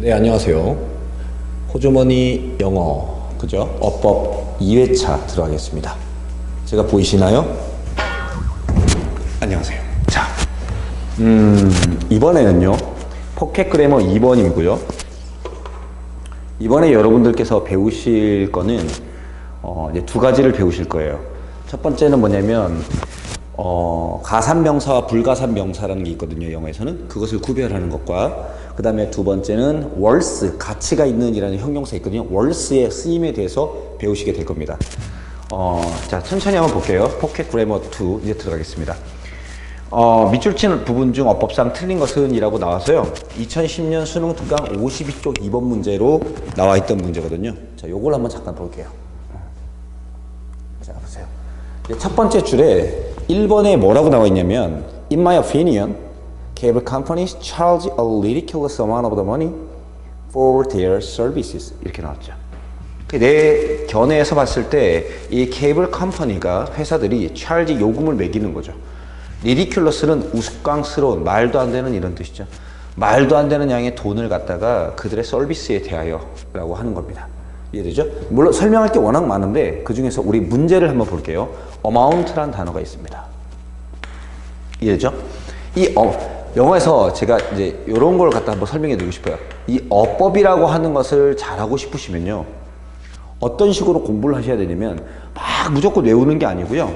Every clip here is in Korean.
네, 안녕하세요. 호주머니 영어, 그죠? 어법 2회차 들어가겠습니다. 제가 보이시나요? 안녕하세요. 자, 이번에는요, 포켓 그래머 2번이고요. 이번에 여러분들께서 배우실 거는, 이제 두 가지를 배우실 거예요. 첫 번째는 뭐냐면, 가산명사와 불가산명사라는 게 있거든요, 영어에서는. 그것을 구별하는 것과, 그 다음에 두 번째는 worth, 가치가 있는 이라는 형용사 있거든요. worth의 쓰임에 대해서 배우시게 될 겁니다. 자, 천천히 한번 볼게요. 포켓 그래머 2 이제 들어가겠습니다. 밑줄 치는 부분 중 어법상 틀린 것은 이라고 나와서요. 2010년 수능 특강 52쪽 2번 문제로 나와 있던 문제거든요. 자, 요걸 한번 잠깐 볼게요. 자, 보세요. 첫 번째 줄에 1번에 뭐라고 나와 있냐면 In my opinion, cable companies charge a ridiculous amount of the money for their services. 이렇게 나왔죠. 내 견해에서 봤을 때 이 케이블 컴퍼니가 회사들이 charge 요금을 매기는 거죠. ridiculous는 우스꽝스러운, 말도 안 되는 이런 뜻이죠. 말도 안 되는 양의 돈을 갖다가 그들의 서비스에 대하여 라고 하는 겁니다. 이해되죠? 물론 설명할 게 워낙 많은데 그 중에서 우리 문제를 한번 볼게요. amount라는 단어가 있습니다. 이해되죠? 영어에서 제가 이제 이런 걸 갖다 한번 설명해 드리고 싶어요. 이 어법이라고 하는 것을 잘하고 싶으시면요. 어떤 식으로 공부를 하셔야 되냐면 막 무조건 외우는 게 아니고요.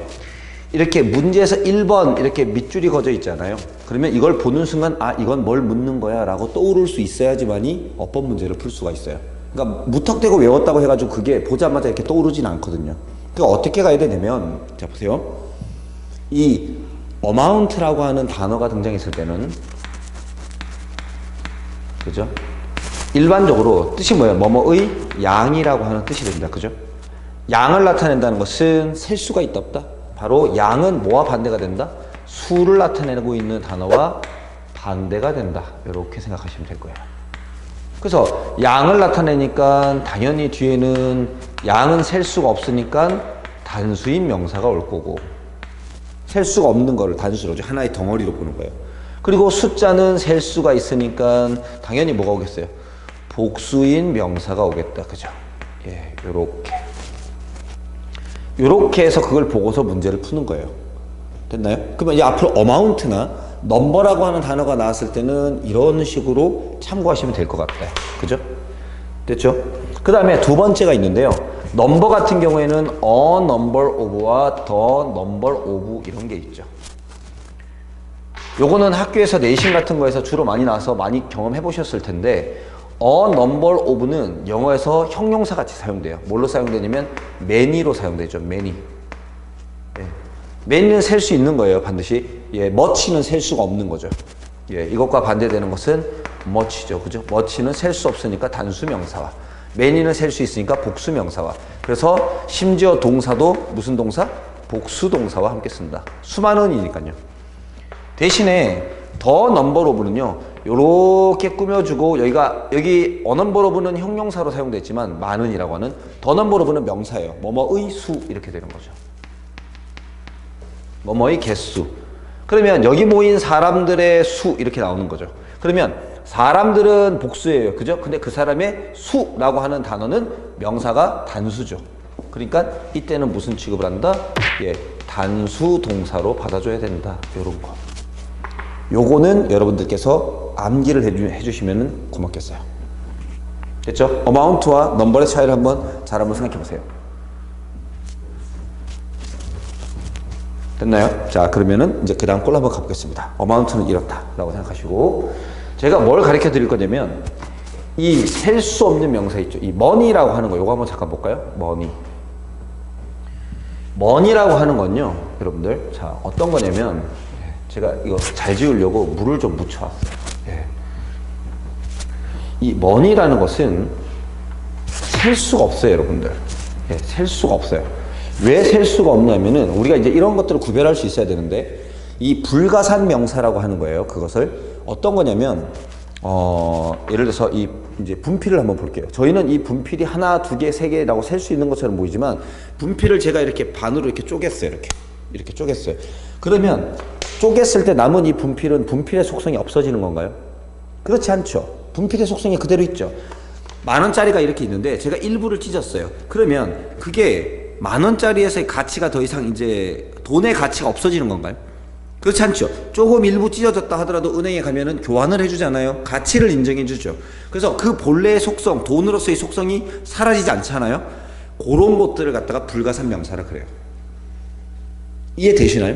이렇게 문제에서 1번 이렇게 밑줄이 그어져 있잖아요. 그러면 이걸 보는 순간 아, 이건 뭘 묻는 거야 라고 떠오를 수 있어야지만이 어법 문제를 풀 수가 있어요. 그러니까 무턱대고 외웠다고 해가지고 그게 보자마자 이렇게 떠오르진 않거든요. 그러니까 어떻게 가야 되냐면, 자 보세요. 이 amount라고 하는 단어가 등장했을 때는, 그죠? 일반적으로 뜻이 뭐예요? 뭐뭐의 양이라고 하는 뜻이 됩니다. 그죠? 양을 나타낸다는 것은 셀 수가 있다 없다? 바로 양은 뭐와 반대가 된다? 수를 나타내고 있는 단어와 반대가 된다. 이렇게 생각하시면 될 거예요. 그래서 양을 나타내니까 당연히 뒤에는 양은 셀 수가 없으니까 단수인 명사가 올 거고, 셀 수가 없는 거를 단수로, 하나의 덩어리로 보는 거예요. 그리고 숫자는 셀 수가 있으니까 당연히 뭐가 오겠어요? 복수인 명사가 오겠다. 그죠? 예, 요렇게 해서 그걸 보고서 문제를 푸는 거예요. 됐나요? 그러면 이제 앞으로 amount나 넘버라고 하는 단어가 나왔을 때는 이런 식으로 참고하시면 될 것 같아요. 그죠? 됐죠? 그 다음에 두 번째가 있는데요. 넘버 같은 경우에는 a number of와 the number of 이런 게 있죠. 요거는 학교에서 내신 같은 거에서 주로 많이 나와서 많이 경험해 보셨을 텐데, a number of는 영어에서 형용사 같이 사용돼요. 뭘로 사용되냐면 many로 사용되죠. many. 예. many는 셀 수 있는 거예요. 반드시. 예, much는 셀 수가 없는 거죠. 예, 이것과 반대되는 것은 much죠. 그죠? much는 셀 수 없으니까 단수 명사와, many는 셀 수 있으니까 복수 명사와, 그래서 심지어 동사도 무슨 동사? 복수 동사와 함께 쓴다. 수많은이니까요. 대신에 더 넘버 오브는요, 요렇게 꾸며주고, 여기 어넘버 오브는 형용사로 사용됐지만 많은이라고 하는, 더 넘버 오브는 명사예요. 뭐뭐의 수 이렇게 되는 거죠. 뭐뭐의 개수. 그러면 여기 모인 사람들의 수 이렇게 나오는 거죠. 그러면 사람들은 복수예요. 그죠? 근데 그 사람의 수라고 하는 단어는 명사가 단수죠. 그러니까 이때는 무슨 취급을 한다? 예, 단수 동사로 받아줘야 된다. 요런 거. 요거는 여러분들께서 암기를 해주시면 고맙겠어요. 됐죠? amount와 넘버의 차이를 잘 한번 생각해 보세요. 됐나요? 자, 그러면은 이제 그 다음 걸로 한번 가보겠습니다. amount는 이렇다 라고 생각하시고, 제가 뭘 가르쳐 드릴 거냐면 이 셀 수 없는 명사 있죠. 이 money라고 하는 거, 요거 한번 잠깐 볼까요? money라고 하는 건요, 여러분들, 자, 어떤 거냐면, 제가 이거 잘 지우려고 물을 좀 묻혀왔어요. 예. 이 money라는 것은 셀 수가 없어요, 여러분들. 예, 셀 수가 없어요. 왜 셀 수가 없냐면은, 우리가 이제 이런 것들을 구별할 수 있어야 되는데, 이 불가산 명사라고 하는 거예요. 그것을 어떤 거냐면, 예를 들어서 이제 분필을 한번 볼게요. 저희는 이 분필이 하나, 두 개, 세 개라고 셀 수 있는 것처럼 보이지만, 분필을 제가 이렇게 반으로 이렇게 쪼갰어요. 이렇게 쪼갰어요. 그러면 쪼갰을 때 남은 이 분필은 분필의 속성이 없어지는 건가요? 그렇지 않죠. 분필의 속성이 그대로 있죠. 10,000원짜리가 이렇게 있는데 제가 일부를 찢었어요. 그러면 그게 10,000원짜리에서의 가치가 더 이상 이제 돈의 가치가 없어지는 건가요? 그렇지 않죠. 조금 일부 찢어졌다 하더라도 은행에 가면은 교환을 해주잖아요. 가치를 인정해주죠. 그래서 그 본래의 속성, 돈으로서의 속성이 사라지지 않잖아요. 그런 것들을 갖다가 불가산명사라 그래요. 이해되시나요?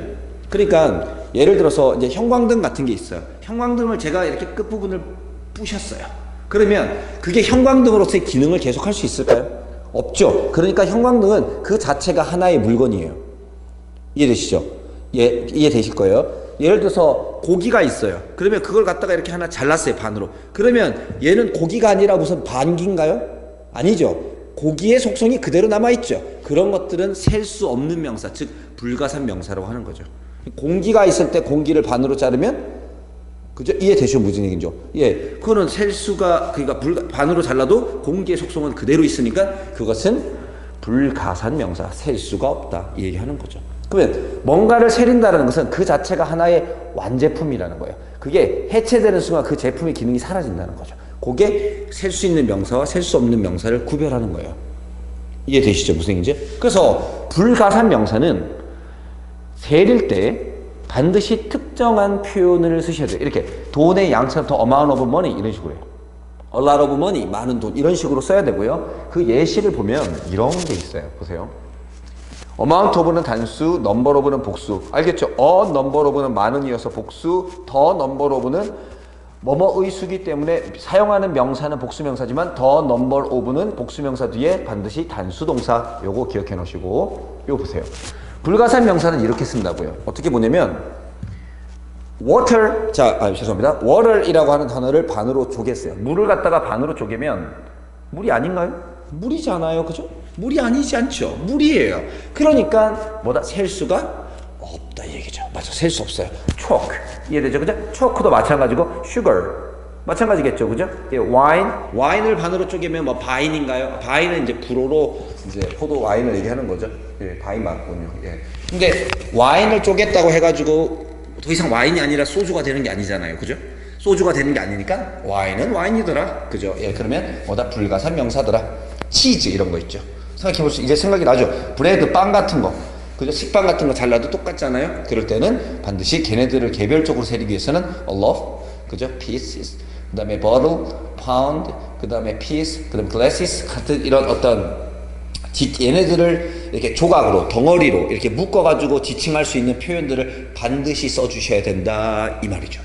그러니까 예를 들어서 이제 형광등 같은 게 있어요. 형광등을 제가 이렇게 끝부분을 부셨어요. 그러면 그게 형광등으로서의 기능을 계속 할 수 있을까요? 없죠. 그러니까 형광등은 그 자체가 하나의 물건이에요. 이해되시죠? 예, 이해되실 거예요. 예를 들어서 고기가 있어요. 그러면 그걸 갖다가 이렇게 하나 잘랐어요, 반으로. 그러면 얘는 고기가 아니라 무슨 반기인가요? 아니죠. 고기의 속성이 그대로 남아있죠. 그런 것들은 셀 수 없는 명사, 즉 불가산 명사라고 하는 거죠. 공기가 있을 때 공기를 반으로 자르면, 그죠? 이해되시죠? 무슨 얘기인죠? 예, 그거는 셀 수가, 그러니까 반으로 잘라도 공기의 속성은 그대로 있으니까 그것은 불가산 명사, 셀 수가 없다, 이 얘기하는 거죠. 그러면 뭔가를 세린다는 것은 그 자체가 하나의 완제품이라는 거예요. 그게 해체되는 순간 그 제품의 기능이 사라진다는 거죠. 그게 셀 수 있는 명사와 셀 수 없는 명사를 구별하는 거예요. 이해되시죠? 무슨 얘기인지? 그래서 불가산 명사는 세릴 때 반드시 특정한 표현을 쓰셔야 돼요. 이렇게 돈의 양처럼 더 amount of money 이런 식으로 해요. a lot of money, 많은 돈 이런 식으로 써야 되고요. 그 예시를 보면 이런 게 있어요. 보세요. amount of는 단수, number of는 복수. 알겠죠? a number of는 많은이어서 복수, the number of는 뭐뭐의 수기 때문에 사용하는 명사는 복수명사지만 the number of는 복수명사 뒤에 반드시 단수동사. 요거 기억해 놓으시고 요거 보세요. 불가산 명사는 이렇게 쓴다고요. 어떻게 보냐면 water, 죄송합니다. water이라고 하는 단어를 반으로 쪼갰어요. 물을 갖다가 반으로 쪼개면 물이 아닌가요? 물이잖아요. 그죠? 물이 아니지 않죠. 물이에요. 그러니까 뭐다? 셀 수가 없다 이 얘기죠. 맞아. 셀 수 없어요. chalk. 이해되죠? 그죠? chalk도 마찬가지고 sugar. 마찬가지겠죠. 그죠? 예, 와인을 반으로 쪼개면 뭐 바인인가요? 바인은 이제 불어로 이제 포도 와인을 얘기하는 거죠. 예, 바인 맞군요. 예. 근데 와인을 쪼갰다고 해가지고 더 이상 와인이 아니라 소주가 되는 게 아니잖아요. 그죠? 소주가 되는 게 아니니까 와인은 와인이더라. 그죠? 예, 그러면 뭐다? 불가산 명사더라. 치즈 이런 거 있죠. 생각해볼 수, 이제 생각이 나죠. 브레드, 빵 같은 거. 그죠? 식빵 같은 거 잘라도 똑같잖아요. 그럴 때는 반드시 걔네들을 개별적으로 세리기 위해서는 a loaf, 그죠? pieces, 그 다음에 bottle, pound, 그 다음에 piece, 그 다음에 glasses 같은 이런 어떤 얘네들을 이렇게 조각으로, 덩어리로 이렇게 묶어가지고 지칭할 수 있는 표현들을 반드시 써주셔야 된다. 이 말이죠.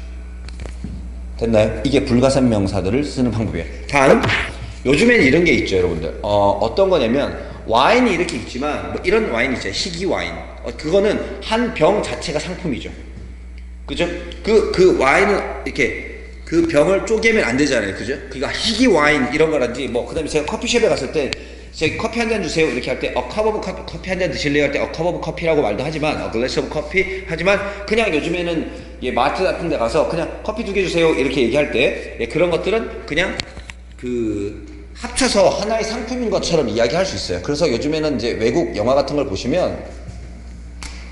됐나요? 이게 불가산 명사들을 쓰는 방법이에요. 단, 요즘에는 이런 게 있죠, 여러분들. 어떤 거냐면, 와인이 이렇게 있지만, 뭐 이런 와인 있죠. 희귀 와인. 그거는 한 병 자체가 상품이죠. 그죠? 그 와인은 이렇게 그 병을 쪼개면 안 되잖아요. 그죠? 그러니까 희귀 와인 이런 거라든지, 뭐, 그 다음에 제가 커피숍에 갔을 때, 제가 커피 한 잔 주세요. 이렇게 할 때, cup of 커피 한 잔 드실래요? 할 때, cup of 커피라고 말도 하지만, glass of coffee 하지만, 그냥 요즘에는, 예, 마트 같은 데 가서 그냥 커피 2개 주세요. 이렇게 얘기할 때, 예, 그런 것들은 그냥 합쳐서 하나의 상품인 것처럼 이야기할 수 있어요. 그래서 요즘에는 이제 외국 영화 같은 걸 보시면,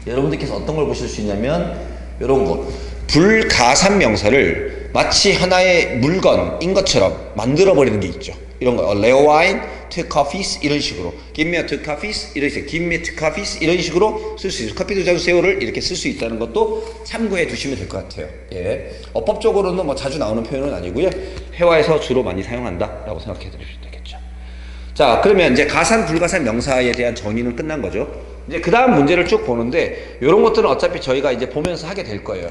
여러분들께서 어떤 걸 보실 수 있냐면, 이런 거. 불가산 명사를 마치 하나의 물건인 것처럼 만들어버리는 게 있죠. 이런 거. Rare wine, 2 coffees, 이런 식으로. Give me 2 coffees, 이런 식으로. Give me 2 coffees, 이런 식으로 쓸 수 있어요. 커피 2잔 주세요를 이렇게 쓸 수 있다는 것도 참고해 두시면 될 것 같아요. 예. 어법적으로는 뭐 자주 나오는 표현은 아니고요. 회화에서 주로 많이 사용한다 라고 생각해 주시면 되겠죠. 자, 그러면 이제 가산, 불가산 명사에 대한 정의는 끝난 거죠. 이제 그 다음 문제를 쭉 보는데, 이런 것들은 어차피 저희가 이제 보면서 하게 될 거예요.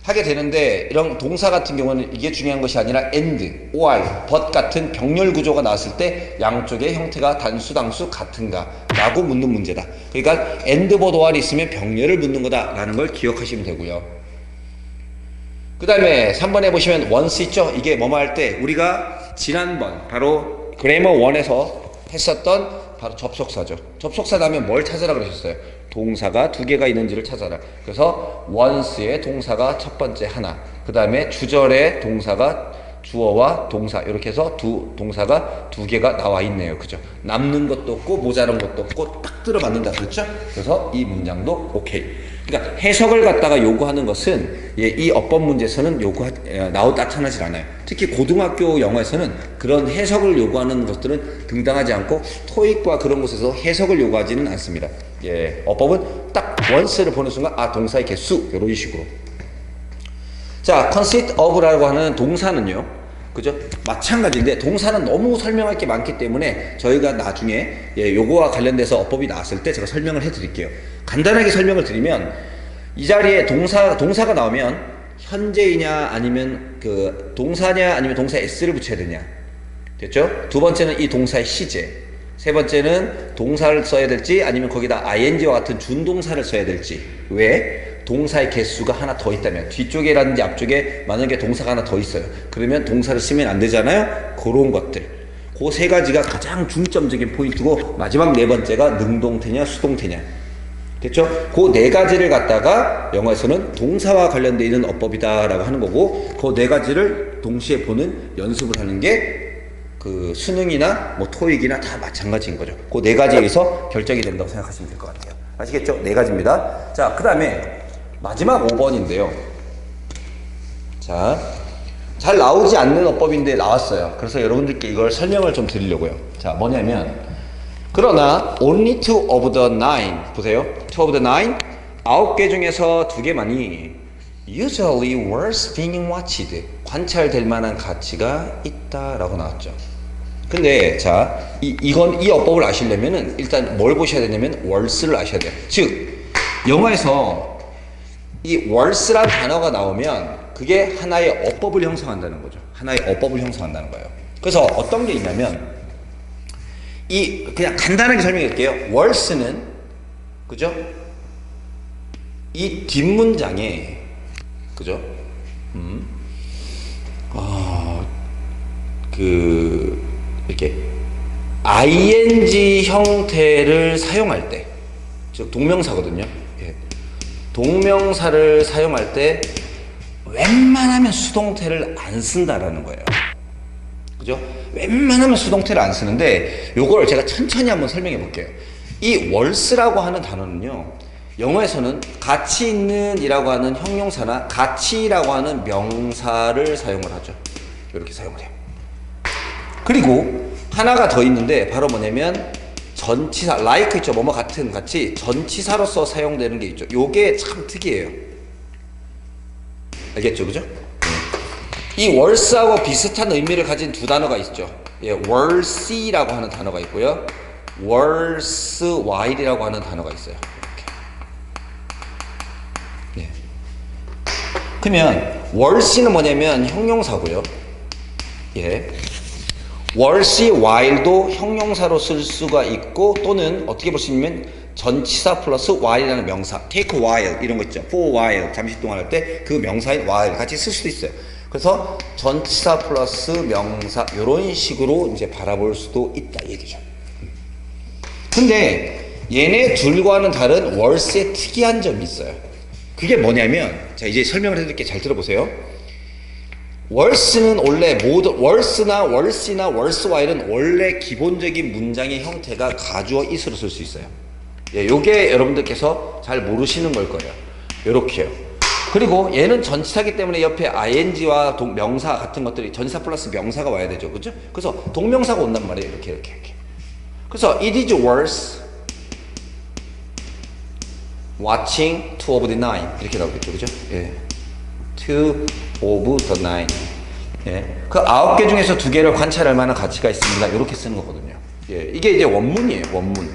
하게 되는데, 이런 동사 같은 경우는 이게 중요한 것이 아니라 and, or, but 같은 병렬 구조가 나왔을 때 양쪽의 형태가 단수, 당수 같은가 라고 묻는 문제다. 그러니까 and, but, or이 있으면 병렬을 묻는 거다 라는 걸 기억하시면 되고요. 그 다음에 3번에 보시면 once 있죠? 이게 뭐뭐 할 때 우리가 지난번 바로 그래머 1에서 했었던 바로 접속사죠. 접속사 다음에 뭘 찾으라 그러셨어요? 동사가 2개가 있는지를 찾아라. 그래서 once의 동사가 첫 번째 하나, 그 다음에 주절의 동사가 주어와 동사, 이렇게 해서 동사가 2개가 나와 있네요. 그죠? 남는 것도 없고 모자란 것도 없고 딱 들어맞는다. 그렇죠? 그래서 이 문장도 오케이. 그러니까 해석을 갖다가 요구하는 것은 이 어법 문제에서는 나타나질 않아요. 특히 고등학교 영어에서는 그런 해석을 요구하는 것들은 등장하지 않고 토익과 그런 곳에서 해석을 요구하지는 않습니다. 어법은 딱 once를 보는 순간 동사의 개수 이런 식으로. 자, consist of라고 하는 동사는요. 그죠? 마찬가지인데 동사는 너무 설명할 게 많기 때문에 저희가 나중에 요거와 관련돼서 어법이 나왔을 때 제가 설명을 해 드릴게요. 간단하게 설명을 드리면 이 자리에 동사가 나오면 현재이냐 아니면 그 동사냐 아니면 동사 s를 붙여야 되냐. 됐죠? 두 번째는 이 동사의 시제. 세 번째는 동사를 써야 될지 아니면 거기다 ing와 같은 준동사를 써야 될지. 왜? 동사의 개수가 하나 더 있다면 뒤쪽에라든지 앞쪽에 만약에 동사가 하나 더 있어요. 그러면 동사를 쓰면 안 되잖아요. 그런 것들 그 세 가지가 가장 중점적인 포인트고 마지막 네 번째가 능동태냐 수동태냐. 됐죠? 그 네 가지를 갖다가 영어에서는 동사와 관련되어 있는 어법이다 라고 하는 거고 그 네 가지를 동시에 보는 연습을 하는 게 그 수능이나 뭐 토익이나 다 마찬가지인 거죠. 그 네 가지에서 결정이 된다고 생각하시면 될 것 같아요. 아시겠죠? 네 가지입니다. 자, 그 다음에 마지막 5번인데요. 자, 잘 나오지 않는 어법인데 나왔어요. 그래서 여러분들께 이걸 설명을 좀 드리려고요. 자, 뭐냐면 그러나 only two of the nine 보세요. two of the nine 9개 중에서 2개만이 usually worth being watched 관찰될 만한 가치가 있다라고 나왔죠. 근데 자, 이 어법을 아시려면은 일단 뭘 보셔야 되냐면 worth를 아셔야 돼요. 즉 영어에서 이 worth란 단어가 나오면 그게 하나의 어법을 형성한다는 거죠. 하나의 어법을 형성한다는 거예요. 그래서 어떤 게 있냐면 그냥 간단하게 설명해 드릴게요. worth는 그죠? 이 뒷문장에 그죠? 이렇게 ing 형태를 사용할 때, 즉 동명사거든요. 동명사를 사용할 때 웬만하면 수동태를 안 쓴다라는 거예요. 그죠? 웬만하면 수동태를 안 쓰는데 요걸 제가 천천히 한번 설명해 볼게요. 이 worth라고 하는 단어는요. 영어에서는 가치 있는 이라고 하는 형용사나 가치라고 하는 명사를 사용을 하죠. 이렇게 사용을 해요. 그리고 하나가 더 있는데 바로 뭐냐면 전치사, like 있죠. 뭐뭐 같은 같이 전치사로서 사용되는 게 있죠. 요게 참 특이해요. 알겠죠? 그죠? 이 worth하고 비슷한 의미를 가진 두 단어가 있죠. worthy라고 하는 단어가 있고요. worthwhile이라고 하는 단어가 있어요. 이렇게. 그러면 worth는 뭐냐면 형용사고요. worthwhile도 형용사로 쓸 수가 있고 또는 어떻게 볼 수 있냐면 전치사 플러스 while이라는 명사, take a while 이런 거 있죠. for a while 잠시 동안 할 때 그 명사인 while 같이 쓸 수도 있어요. 그래서 전치사 플러스 명사 이런 식으로 이제 바라볼 수도 있다 얘기죠. 근데 얘네 둘과는 다른 worth의 특이한 점이 있어요. 그게 뭐냐면 자 이제 설명을 해드릴게요. 잘 들어보세요. worth는 원래 worth나 worthy나 worthwhile은 원래 기본적인 문장의 형태가 가주어 is로 쓸 수 있어요. 요게 여러분들께서 잘 모르시는 걸 거예요. 요렇게요. 그리고 얘는 전치사기 때문에 옆에 ing와 명사 같은 것들이 전치사 플러스 명사가 와야 되죠. 그죠? 그래서 동명사가 온단 말이에요. 이렇게. 그래서 it is worth watching two of the nine 이렇게 나오겠죠. 그죠? two of the nine. 그 9개 중에서 2개를 관찰할 만한 가치가 있습니다. 이렇게 쓰는 거거든요. 이게 이제 원문이에요. 원문.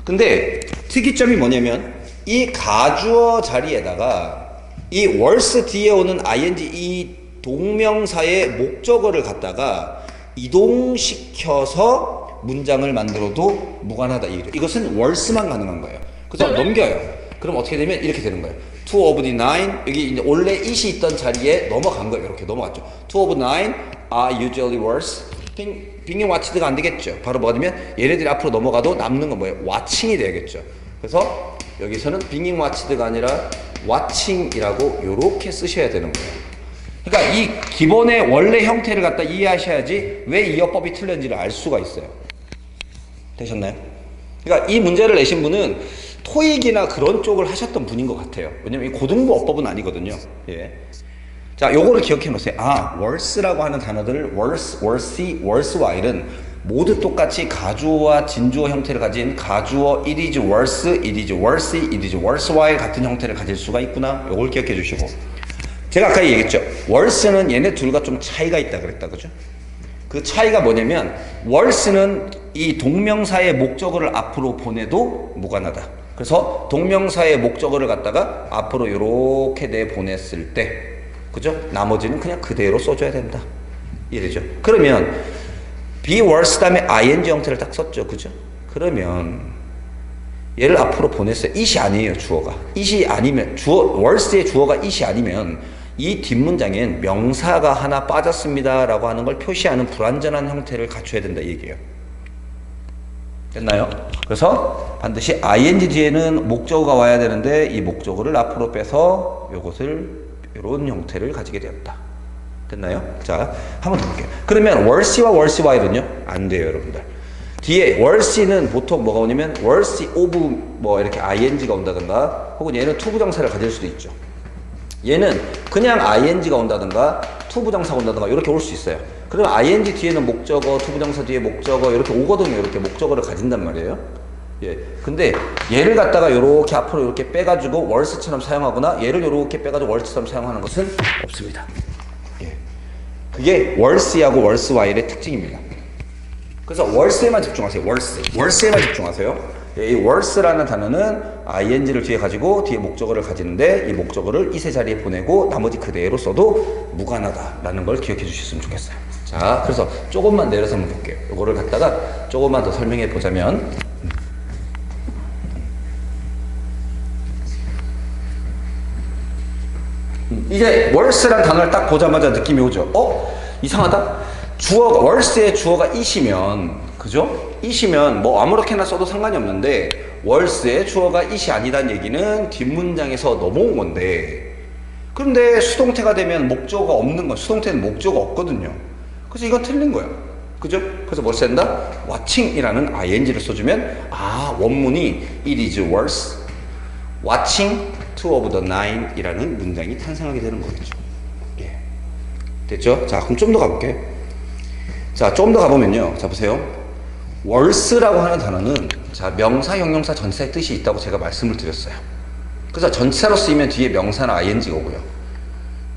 근데 특이점이 뭐냐면 이 가주어 자리에다가 이 worth 뒤에 오는 ing 이 동명사의 목적어를 갖다가 이동시켜서 문장을 만들어도 무관하다. 이것은 worth만 가능한 거예요. 그래서 넘겨요. 그럼 어떻게 되면 이렇게 되는 거예요. two of the nine 여기 이제 원래 it이 있던 자리에 넘어간 거예요. 이렇게 넘어갔죠. two of nine are usually worth being watched가 안 되겠죠. 바로 뭐가 되면 얘네들이 앞으로 넘어가도 남는 건 뭐예요? watching이 되겠죠. 그래서 여기서는 being watched가 아니라 watching이라고 요렇게 쓰셔야 되는 거예요. 그러니까 이 기본의 원래 형태를 갖다 이해하셔야지 왜 이 어법이 틀렸는지를 알 수가 있어요. 되셨나요? 그러니까 이 문제를 내신 분은 토익이나 그런 쪽을 하셨던 분인 것 같아요. 왜냐면 이 고등부 어법은 아니거든요. 예. 자, 요거를 기억해 놓으세요. 아, 월스라고 하는 단어들을 월스, 월시, 월스 와일은 모두 똑같이 가주어와 진주어 형태를 가진 가주어 it is worse, it is worse, it is worse while 같은 형태를 가질 수가 있구나. 요걸 기억해 주시고. 제가 아까 얘기했죠. worse는 얘네 둘과 좀 차이가 있다 그랬다. 그죠? 그 차이가 뭐냐면 worse는 이 동명사의 목적어를 앞으로 보내도 무관하다. 그래서 동명사의 목적어를 갖다가 앞으로 이렇게 내보냈을 때, 그죠? 나머지는 그냥 그대로 써줘야 된다. 이래죠. 그러면 be worse 다음에 ing 형태를 딱 썼죠. 그죠? 그러면 얘를 앞으로 보냈어요. it이 아니에요. 주어가. it이 아니면 worse의 주어가 it이 아니면 이 뒷문장엔 명사가 하나 빠졌습니다 라고 하는 걸 표시하는 불완전한 형태를 갖춰야 된다 이 얘기예요. 됐나요? 그래서 반드시 ing 뒤에는 목적어가 와야 되는데 이 목적어를 앞으로 빼서 요것을 이런 형태를 가지게 되었다. 됐나요? 자, 한번 더 볼게요. 그러면 worse와 worse while은요? 안 돼요, 여러분들. 뒤에 worse는 보통 뭐가 오냐면 worse of 뭐 이렇게 ing가 온다든가 혹은 얘는 투부정사를 가질 수도 있죠. 얘는 그냥 ing가 온다든가 투부정사가 온다든가 이렇게 올 수 있어요. 그럼 ing 뒤에는 목적어, 투부정사 뒤에 목적어 이렇게 오거든요. 이렇게 목적어를 가진단 말이에요. 예. 근데 얘를 갖다가 이렇게 앞으로 이렇게 빼가지고 worse처럼 사용하거나 얘를 이렇게 빼가지고 worse처럼 사용하는 것은 없습니다. 예. 그게 worse하고 worse while의 특징입니다. 그래서 worse에만 집중하세요. worse에만 집중하세요. 이 worse라는 단어는 ing를 뒤에 가지고 뒤에 목적어를 가지는데 이 목적어를 이세 자리에 보내고 나머지 그대로 써도 무관하다라는 걸 기억해 주셨으면 좋겠어요. 자, 그래서 조금만 내려서 한번 볼게요. 이거를 갖다가 조금만 더 설명해 보자면 이제 worse라는 단어를 딱 보자마자 느낌이 오죠. 이상하다. worse의 주어가 it이면 그죠? it이면 뭐 아무렇게나 써도 상관이 없는데 worse의 주어가 it이 아니란 얘기는 뒷문장에서 넘어온 건데 그런데 수동태가 되면 목적어가 없는 건 수동태는 목적어가 없거든요. 그래서 이건 틀린 거야. 그죠? 그래서 뭘 쓴다? watching이라는 ing를 써주면 원문이 it is worse watching two of the nine 이라는 문장이 탄생하게 되는 거겠죠. 예. 됐죠? 자, 그럼 좀 더 가볼게요. 자, 좀 더 가보면요. 자, 보세요. worse라고 하는 단어는 자, 명사, 형용사, 전치사의 뜻이 있다고 제가 말씀을 드렸어요. 그래서 전치사로 쓰이면 뒤에 명사나 ing가 오고요.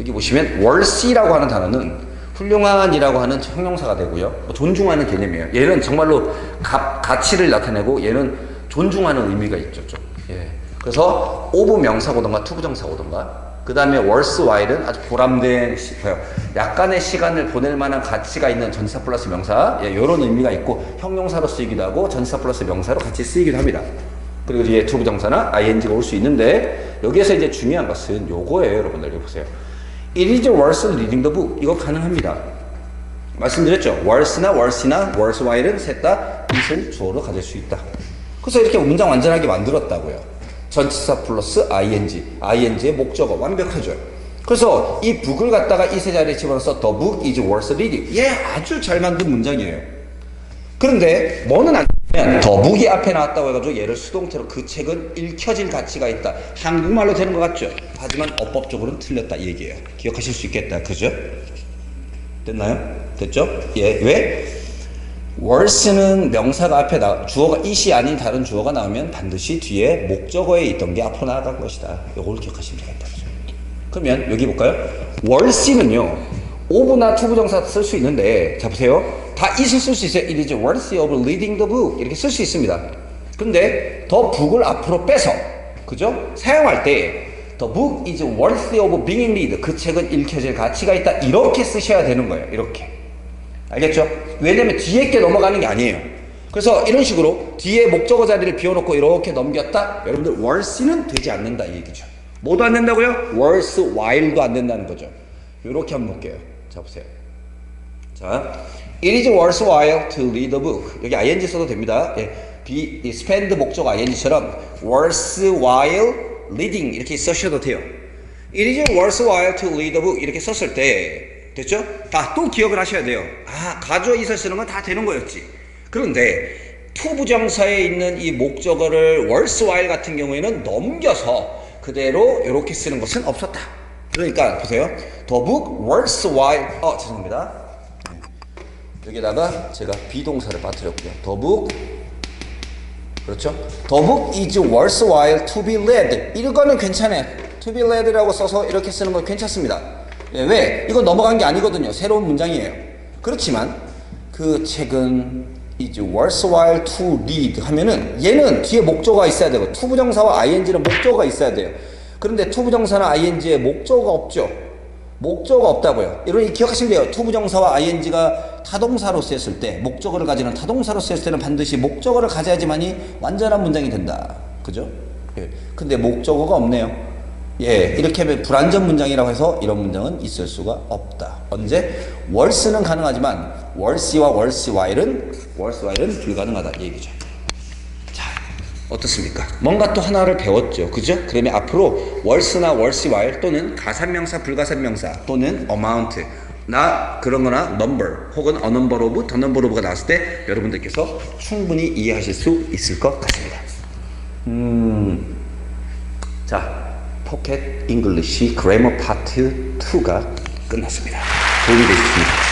여기 보시면 worse라고 하는 단어는 훌륭한이라고 하는 형용사가 되고요. 존중하는 개념이에요. 얘는 정말로 가치를 나타내고 얘는 존중하는 의미가 있죠. 좀. 예. 그래서 of 명사고든가 투부정사고든가 그 다음에 worse while은 아주 보람된 약간의 시간을 보낼 만한 가치가 있는 전치사 플러스 명사 이런 의미가 있고 형용사로 쓰이기도 하고 전치사 플러스 명사로 같이 쓰이기도 합니다. 그리고 뒤에 투부정사나 ing가 올 수 있는데 여기에서 이제 중요한 것은 요거예요. 여러분들 여기 보세요. It is worse reading the book. 이거 가능합니다. 말씀드렸죠. worse나 worse while은 셋 다 it을 주어로 가질 수 있다. 그래서 이렇게 문장 완전하게 만들었다고요. 전치사 플러스 ing의 목적어 완벽하죠. 그래서 이 book을 갖다가 이세 자리에 집어넣어서 the book is worth reading. 아주 잘 만든 문장이에요. 그런데 뭐는 안 되면 the book이 앞에 나왔다고 해가지고 얘를 수동태로 그 책은 읽혀질 가치가 있다. 한국말로 되는 것 같죠? 하지만 어법적으로는 틀렸다 이 얘기예요. 기억하실 수 있겠다. 그죠? 됐나요? 됐죠? 예. 왜? worse는 명사가 앞에 주어가 it이 아닌 다른 주어가 나오면 반드시 뒤에 목적어에 있던 게 앞으로 나아간 것이다. 이걸 기억하시면 되겠다. 그러면 여기 볼까요? worse는요 of나 투부정사 쓸 수 있는데 자 보세요. 다 it을 쓸 수 있어요. It is worthy of reading the book 이렇게 쓸 수 있습니다. 근데 the book을 앞으로 빼서 그죠? 사용할 때 the book is worthy of being read 그 책은 읽혀질 가치가 있다 이렇게 쓰셔야 되는 거예요. 이렇게 알겠죠? 왜냐면 뒤에 게 넘어가는 게 아니에요. 그래서 이런 식으로 뒤에 목적어 자리를 비워놓고 이렇게 넘겼다? 여러분들 worse는 되지 않는다 이 얘기죠. 뭐도 안 된다고요? worse while도 안 된다는 거죠. 이렇게 한번 볼게요. 자 보세요. 자, it is worse while to read a book. 여기 ing 써도 됩니다. spend 목적어 ing처럼 worse while reading 이렇게 쓰셔도 돼요. It is worse while to read a book 이렇게 썼을 때 됐죠? 또 기억을 하셔야 돼요. 가주어 이설 쓰는 건 다 되는 거였지. 그런데 to 부정사에 있는 이 목적어를 worse while 같은 경우에는 넘겨서 그대로 이렇게 쓰는 것은 없었다. 그러니까 보세요. The book worse while 죄송합니다. 여기다가 제가 비동사를 빠뜨렸고요. The book 그렇죠? The book is worse while to be read. 이거는 괜찮아요. To be read라고 써서 이렇게 쓰는 건 괜찮습니다. 왜? 이거 넘어간 게 아니거든요. 새로운 문장이에요. 그렇지만 그 책은 is worse while to read 하면은 얘는 뒤에 목적어가 있어야 되고 to 부정사와 ing는 목적어가 있어야 돼요. 그런데 to 부정사나 ing에 목적어가 없죠. 목적어가 없다고요. 여러분 기억하시면 돼요. to 부정사와 ing가 타동사로 쓰였을 때 목적어를 가지는 타동사로 쓰였을 때는 반드시 목적어를 가져야지만이 완전한 문장이 된다. 그죠? 예. 근데 목적어가 없네요. 예, 이렇게 하면 불완전 문장이라고 해서 이런 문장은 있을 수가 없다. 언제? worse는 가능하지만 worse와 worse while은 불가능하다 이 얘기죠. 자, 어떻습니까? 뭔가 또 하나를 배웠죠. 그죠? 그러면 앞으로 worse나 worse while 또는 가산명사, 불가산명사 또는 amount 나 그런 거나 number 혹은 a number of, the number of가 나왔을 때 여러분들께서 충분히 이해하실 수 있을 것 같습니다. 자, 포켓 잉글리시 그래머 파트 2가 끝났습니다. 도움이 되셨습니다.